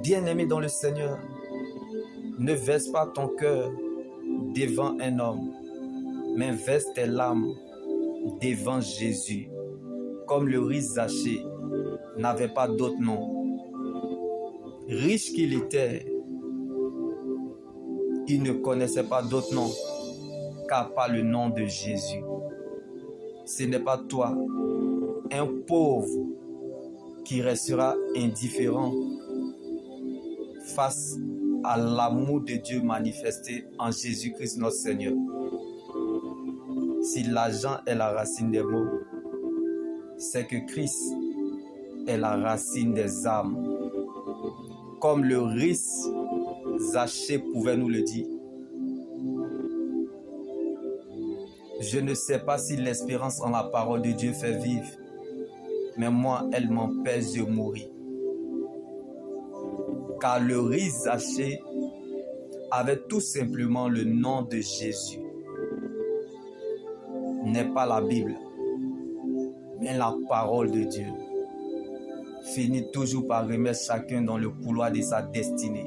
Bien-aimé dans le Seigneur, ne verse pas ton cœur devant un homme, mais verse tes larmes devant Jésus. Comme le riche Zachée n'avait pas d'autre nom. Riche qu'il était, il ne connaissait pas d'autre nom qu'à part le nom de Jésus. Ce n'est pas toi, un pauvre, qui restera indifférent face à l'amour de Dieu manifesté en Jésus-Christ notre Seigneur. Si l'argent est la racine des maux, c'est que Christ est la racine des âmes. Comme le riche Zachée pouvait nous le dire. Je ne sais pas si l'espérance en la parole de Dieu fait vivre, mais moi, elle m'empêche de mourir. Car le riche Zachée avait tout simplement le nom de Jésus. N'est pas la Bible, mais la parole de Dieu. Finit toujours par remettre chacun dans le couloir de sa destinée.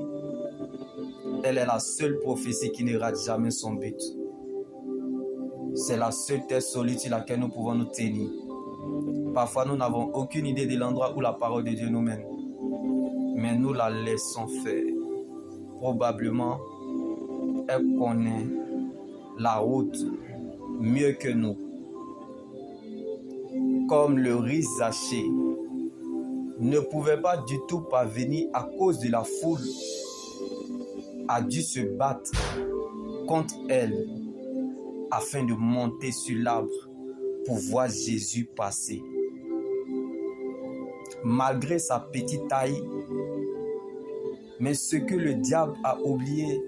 Elle est la seule prophétie qui ne rate jamais son but. C'est la seule terre solide sur laquelle nous pouvons nous tenir. Parfois, nous n'avons aucune idée de l'endroit où la parole de Dieu nous mène. Mais nous la laissons faire. Probablement, elle connaît la route mieux que nous. Comme le riche Zachée ne pouvait pas du tout parvenir à cause de la foule, a dû se battre contre elle afin de monter sur l'arbre pour voir Jésus passer. Malgré sa petite taille, mais ce que le diable a oublié,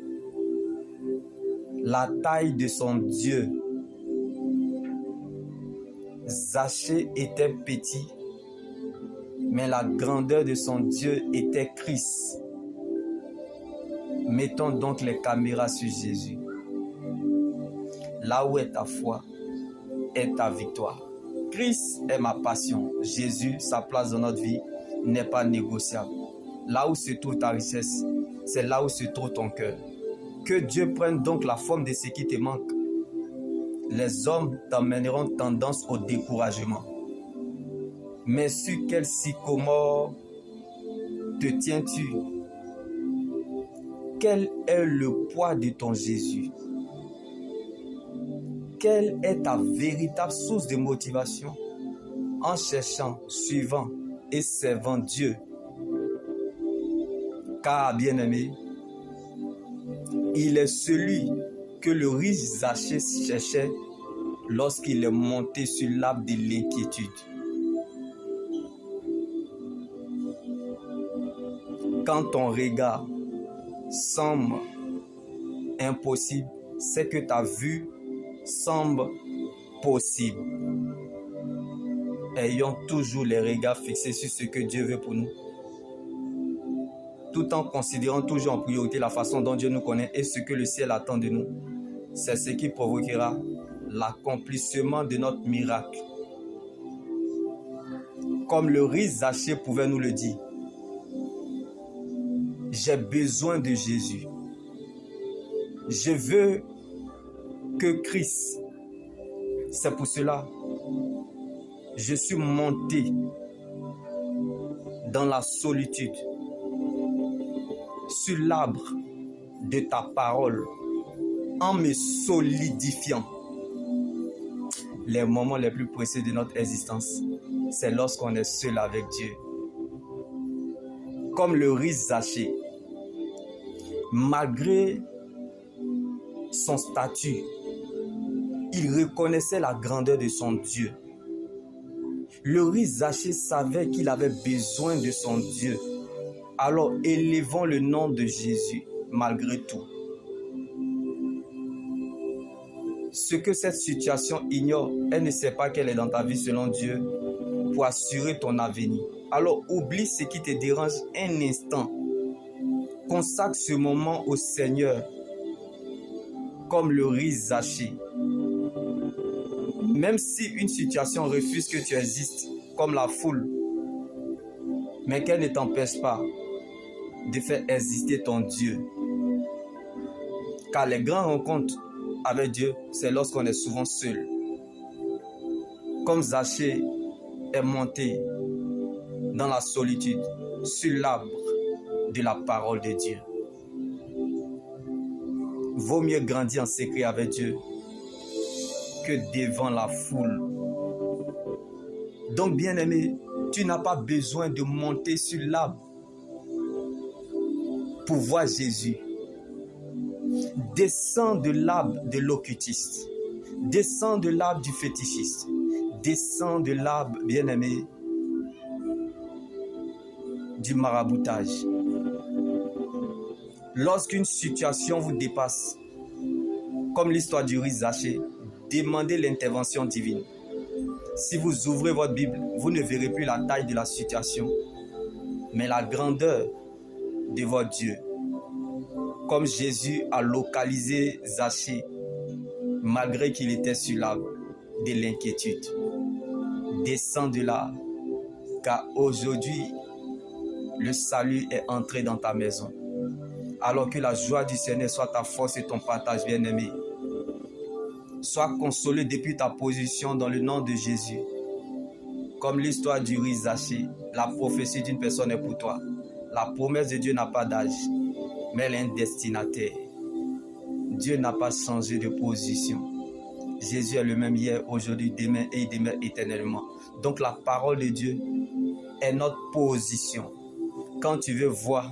la taille de son Dieu. Zachée était petit, mais la grandeur de son Dieu était Christ. Mettons donc les caméras sur Jésus. Là où est ta foi, est ta victoire. Christ est ma passion. Jésus, sa place dans notre vie, n'est pas négociable. Là où se trouve ta richesse, c'est là où se trouve ton cœur. Que Dieu prenne donc la forme de ce qui te manque. Les hommes t'emmèneront tendance au découragement. Mais sur quel sycomore te tiens-tu? Quel est le poids de ton Jésus? Quelle est ta véritable source de motivation en cherchant, suivant et servant Dieu? Car, bien-aimé, il est celui que le riche Zachée cherchait lorsqu'il est monté sur l'arbre de l'inquiétude. Quand ton regard semble impossible, c'est que ta vue semble possible. Ayons toujours les regards fixés sur ce que Dieu veut pour nous, tout en considérant toujours en priorité la façon dont Dieu nous connaît et ce que le ciel attend de nous. C'est ce qui provoquera l'accomplissement de notre miracle. Comme le riche Zachée pouvait nous le dire, j'ai besoin de Jésus. Je veux que Christ. C'est pour cela que je suis monté dans la solitude, sur l'arbre de ta parole, en me solidifiant. Les moments les plus précieux de notre existence, c'est lorsqu'on est seul avec Dieu. Comme le riche Zachée, malgré son statut, il reconnaissait la grandeur de son Dieu. Le riche Zachée savait qu'il avait besoin de son Dieu. Alors élevons le nom de Jésus malgré tout. Ce que cette situation ignore, elle ne sait pas qu'elle est dans ta vie selon Dieu pour assurer ton avenir. Alors oublie ce qui te dérange un instant. Consacre ce moment au Seigneur comme le riche Zachée. Même si une situation refuse que tu existes, comme la foule, mais qu'elle ne t'empêche pas de faire exister ton Dieu. Car les grandes rencontres avec Dieu, c'est lorsqu'on est souvent seul. Comme Zachée est monté dans la solitude sur l'arbre de la parole de Dieu. Vaut mieux grandir en secret avec Dieu que devant la foule. Donc, bien-aimé, tu n'as pas besoin de monter sur l'arbre pour voir Jésus. Descends de l'arbre de l'occultiste. Descends de l'arbre du fétichiste. Descends de l'arbre, bien-aimé, du maraboutage. Lorsqu'une situation vous dépasse, comme l'histoire du riz Zachée, demandez l'intervention divine. Si vous ouvrez votre Bible, vous ne verrez plus la taille de la situation, mais la grandeur de votre Dieu. Comme Jésus a localisé Zachée, malgré qu'il était sur l'arbre de l'inquiétude. Descends de là, car aujourd'hui, le salut est entré dans ta maison. Alors que la joie du Seigneur soit ta force et ton partage, bien-aimé. Sois consolé depuis ta position dans le nom de Jésus. Comme l'histoire du riz Zachée, la prophétie d'une personne est pour toi. La promesse de Dieu n'a pas d'âge, mais elle est un destinataire. Dieu n'a pas changé de position. Jésus est le même hier, aujourd'hui, demain et il demeure éternellement. Donc la parole de Dieu est notre position. Quand tu veux voir,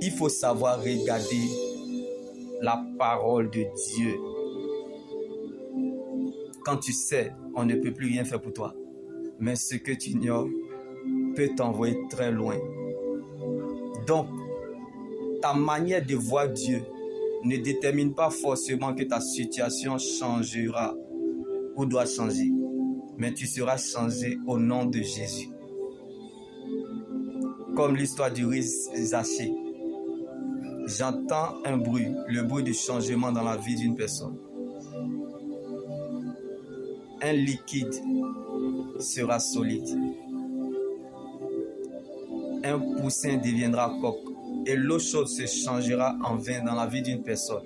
il faut savoir regarder la parole de Dieu. Quand tu sais, on ne peut plus rien faire pour toi. Mais ce que tu ignores peut t'envoyer très loin. Donc, ta manière de voir Dieu ne détermine pas forcément que ta situation changera ou doit changer. Mais tu seras changé au nom de Jésus. Comme l'histoire du riz Zachée. J'entends un bruit, le bruit du changement dans la vie d'une personne. Un liquide sera solide. Un poussin deviendra coque. Et l'eau chaude se changera en vin dans la vie d'une personne.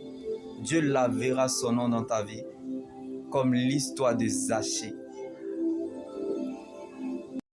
Dieu lavera son nom dans ta vie, comme l'histoire de Zachée.